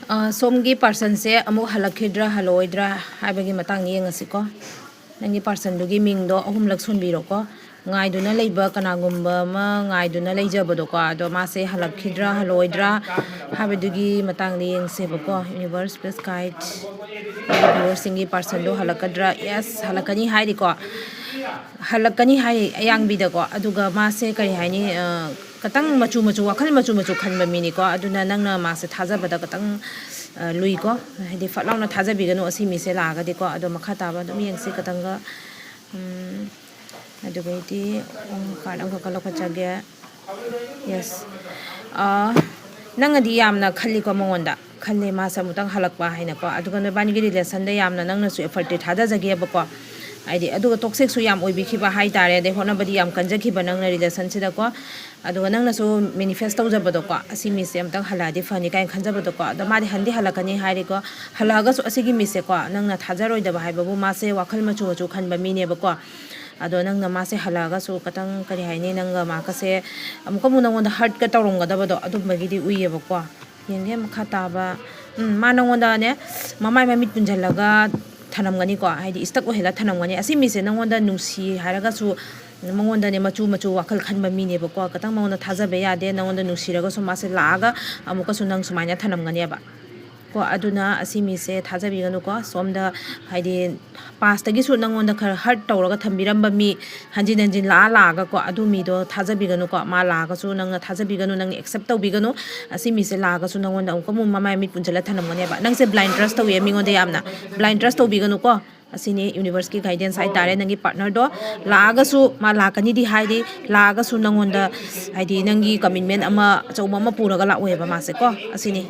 ꯁꯣꯝꯒꯤ ꯄꯥꯔꯁꯟꯁꯦ ꯑꯃꯨꯛ ꯍꯜꯂꯛꯈꯤꯗ꯭ꯔꯥ ꯍꯜꯂꯛꯑꯣꯏꯗ꯭ꯔꯥ ꯍꯥꯏꯕꯒꯤ ꯃꯇꯥꯡꯗ ꯌꯦꯡꯉꯁꯤꯀꯣ. ꯅꯪꯒꯤ ꯄꯥꯔꯁꯟꯗꯨꯒꯤ ꯃꯤꯡꯗꯣ 3ꯂꯛ ꯁꯣꯟꯕꯤꯔꯣꯀꯣ. ꯉꯥꯏꯗꯨꯅ ꯂꯩꯕ ꯀꯅꯥꯒꯨꯝꯕ ꯑꯃ ꯉꯥꯏꯗꯨꯅ ꯂꯩꯖꯕꯗꯣꯀꯣ. ꯑꯗꯣ ꯃꯥꯁꯦ ꯍꯜꯂꯛꯈꯤꯗ꯭ꯔꯥ ꯍꯜꯂꯛꯑꯣꯏꯗ꯭ꯔꯥ ꯍꯥꯏꯕꯗꯨꯒꯤ ꯃꯇꯥꯡꯗ ꯌꯦꯡꯁꯦꯕꯀꯣ. ꯌꯨꯅꯤꯚꯔꯁ ꯄ꯭ꯂꯁ ꯒꯥꯏꯗ ꯚꯤꯌꯨꯋꯔꯁꯤꯡꯒꯤ ꯄꯥꯔꯁꯟꯗꯣ ꯍꯜꯂꯛꯀꯗ꯭ꯔꯥ? ꯌꯦꯁ, ꯍꯜꯂꯛꯀꯅꯤ ꯍꯥꯏꯔꯤꯀꯣ. ꯍꯜꯂꯛꯀꯅꯤ ꯍꯥꯏ ꯑꯌꯥꯡꯕꯤꯗꯀꯣ. ꯑꯗꯨꯒ ꯃꯥꯁꯦ ꯀꯔꯤ ꯍꯥꯏꯅꯤ, ꯈꯤꯇꯪ ꯋꯥꯈꯜ ꯃꯆꯨ ꯈꯟꯕ ꯃꯤꯅꯤꯀꯣ. ꯑꯗꯨꯅ ꯅꯪꯅ ꯃꯥꯁꯦ ꯊꯥꯖꯕꯗ khitang ꯂꯨꯏꯀꯣ. ꯍꯥꯏꯗꯤ ꯐꯠ ꯂꯥꯎꯅ ꯊꯥꯖꯕꯤꯒꯅꯨ ꯑꯁꯤ ꯃꯤꯁꯦ ꯂꯥꯛꯑꯒꯗꯤꯀꯣ. ꯑꯗꯣ ꯃꯈꯥ ꯇꯥꯕ ꯑꯗꯨꯝ ꯌꯦꯡꯁꯤ ꯈꯤꯇꯪꯒ. ꯑꯗꯨꯒꯩꯗꯤ ꯀꯥꯔꯗ ꯑꯃꯈꯛꯀ ꯂꯧꯈꯠꯆꯒꯦ. ꯌꯦꯁ. ꯅꯪꯅꯗꯤ ꯌꯥꯝꯅ ꯈꯜꯂꯤꯀꯣ, ꯃꯉꯣꯟꯗ ꯈꯜꯂꯦ ꯃꯥꯁꯦ ꯑꯃꯨꯛꯇꯪ ꯍꯜꯂꯛꯄ ꯍꯥꯏꯅꯀꯣ. ꯑꯗꯨꯒ ꯅꯣꯏꯕꯥꯅꯤꯒꯤ ꯔꯤꯂꯦꯁꯟꯗ ꯌꯥꯝꯅ ꯅꯪꯅꯁꯨ ꯑꯦꯐꯔꯠꯇꯤ ꯊꯥꯗꯖꯒꯦꯕꯀꯣ. ꯍꯥꯏꯗꯤ ꯑꯗꯨꯒ ꯇꯣꯛꯁꯤꯛꯁꯨ ꯌꯥꯝ ꯑꯣꯏꯕꯤꯈꯤꯕ ꯍꯥꯏꯇꯥꯔꯦ. ꯑꯗꯩ ꯍꯣꯠꯅꯕꯗꯤ ꯌꯥꯝ ꯀꯟꯖꯈꯤꯕ ꯅꯪꯅ ꯔꯤꯂꯦꯁꯟꯁꯤꯗꯀꯣ. ꯑꯗꯨꯒ ꯅꯪꯅꯁꯨ ꯃꯦꯅꯤꯐꯦꯁ ꯇꯧꯖꯕꯗꯣꯀꯣ. ꯑꯁꯤ ꯃꯤꯁꯦ ꯑꯃꯨꯛꯇꯪ ꯍꯜꯂꯛꯑꯗꯤ ꯐꯅꯤ ꯀꯥꯏꯅ ꯈꯟꯖꯕꯗꯣꯀꯣ. ꯑꯗꯣ ꯃꯥꯗꯤ ꯍꯜꯂꯛꯀꯅꯤ ꯍꯥꯏꯔꯤꯀꯣ. ꯍꯜꯂꯛꯑꯒꯁꯨ ꯑꯁꯤꯒꯤ ꯃꯤꯁꯦꯀꯣ, ꯅꯪꯅ ꯊꯥꯖꯔꯣꯏꯗꯕ ꯍꯥꯏꯕꯕꯨ ꯃꯥꯁꯦ ꯋꯥꯈꯜ ꯃꯆꯨ ꯈꯟꯕ ꯃꯤꯅꯦꯕꯀꯣ. ꯑꯗꯣ ꯅꯪꯅ ꯃꯥꯁꯦ ꯍꯜꯂꯛꯑꯒꯁꯨ ꯈꯤꯇꯪ ꯀꯔꯤ ꯍꯥꯏꯅꯤ, ꯅꯪꯒ ꯃꯥꯒꯁꯦ ꯑꯃꯨꯛꯀ ꯅꯪꯉꯣꯟꯗ ꯍꯔꯠꯀ ꯇꯧꯔꯝꯒꯗꯕꯗꯣ ꯑꯗꯨꯝꯕꯒꯤꯗꯤ ꯎꯏꯌꯦꯕꯀꯣ. ꯌꯦꯡꯒꯦ ꯃꯈꯥ ꯇꯥꯕ. ꯃꯥ ꯅꯪꯉꯣꯟꯗꯅꯦ ꯃꯃꯥꯏ ꯃꯃꯤꯠ ꯄꯨꯟꯁꯤꯜꯂꯒ ꯊꯅꯝꯒꯅꯤꯀꯣ. ꯍꯥꯏꯗꯤ ꯏꯁꯇꯛ ꯑꯣꯏꯍꯜꯂ ꯊꯅꯝꯒꯅꯤ. ꯑꯁꯤ ꯃꯤꯁꯦ ꯅꯪꯉꯣꯟꯗ ꯅꯨꯡꯁꯤ ꯍꯥꯏꯔꯒꯁꯨ ꯃꯉꯣꯟꯗꯅꯦ ꯃꯆꯨ ꯋꯥꯈꯜ ꯈꯟꯕ ꯃꯤꯅꯦꯕꯀꯣ. ꯈꯤꯇꯪ ꯃꯉꯣꯟꯗ ꯊꯥꯖꯕ ꯌꯥꯗꯦ. ꯅꯪꯉꯣꯟꯗ ꯅꯨꯡꯁꯤꯔꯒꯁꯨ ꯃꯥꯁꯦ ꯂꯥꯛꯑꯒ ꯑꯃꯨꯛꯀꯁꯨ ꯅꯪ ꯁꯨꯃꯥꯏꯅ ꯊꯅꯝꯒꯅꯦꯕ ꯀꯣ. ꯑꯗꯨꯅ ꯑꯁꯤ ꯃꯤꯁꯦ ꯊꯥꯖꯕꯤꯒꯅꯨꯀꯣ. ꯁꯣꯝꯗ ꯍꯥꯏꯗꯤ ꯄꯥꯁꯇꯒꯤꯁꯨ ꯅꯪꯉꯣꯟꯗ ꯈꯔ ꯍꯔꯠ ꯇꯧꯔꯒ ꯊꯝꯕꯤꯔꯝꯕ ꯃꯤ ꯍꯟꯖꯤꯟ ꯂꯥꯛꯑꯒꯀꯣ. ꯑꯗꯨ ꯃꯤꯗꯣ ꯊꯥꯖꯕꯤꯒꯅꯨꯀꯣ. ꯃꯥ ꯂꯥꯛꯑꯒꯁꯨ ꯅꯪꯅ ꯊꯥꯖꯕꯤꯒꯅꯨ, ꯅꯪꯅ ꯑꯦꯛꯁꯦꯞ ꯇꯧꯕꯤꯒꯅꯨ. ꯑꯁꯤ ꯃꯤꯁꯦ ꯂꯥꯛꯑꯒꯁꯨ ꯅꯪꯉꯣꯟꯗ ꯑꯃꯨꯛꯀ ꯃꯃꯥꯏ ꯃꯤꯠ ꯄꯨꯟꯁꯤꯜꯂ ꯊꯅꯝꯒꯅꯦꯕ. ꯅꯪꯁꯦ ꯕ꯭ꯂꯥꯏꯟ ꯇ꯭ꯔꯁ ꯇꯧꯋꯦ ꯃꯤꯉꯣꯟꯗ ꯌꯥꯝꯅ. ꯕ꯭ꯂꯥꯏꯟ ꯇ꯭ꯔꯁ ꯇꯧꯕꯤꯒꯅꯨꯀꯣ. ꯑꯁꯤꯅꯤ ꯌꯨꯅꯤꯚꯔꯁꯀꯤ ꯒꯥꯏꯗꯦꯟꯁ ꯍꯥꯏꯇꯥꯔꯦ. ꯅꯪꯒꯤ ꯄꯥꯔꯠꯅꯔꯗꯣ ꯂꯥꯛꯑꯒꯁꯨ ꯃꯥ ꯂꯥꯛꯀꯅꯤꯗꯤ ꯍꯥꯏꯗꯤ ꯂꯥꯛꯑꯒꯁꯨ ꯅꯪꯉꯣꯟꯗ ꯍꯥꯏꯗꯤ ꯅꯪꯒꯤ ꯀꯃꯤꯠꯃꯦꯟ ꯑꯃ ꯑꯆꯧꯕ ꯑꯃ ꯄꯨꯔꯒ ꯂꯥꯛꯑꯣꯏꯕ ꯃꯥꯁꯦ ꯀꯣ. ꯑꯁꯤꯅꯤ.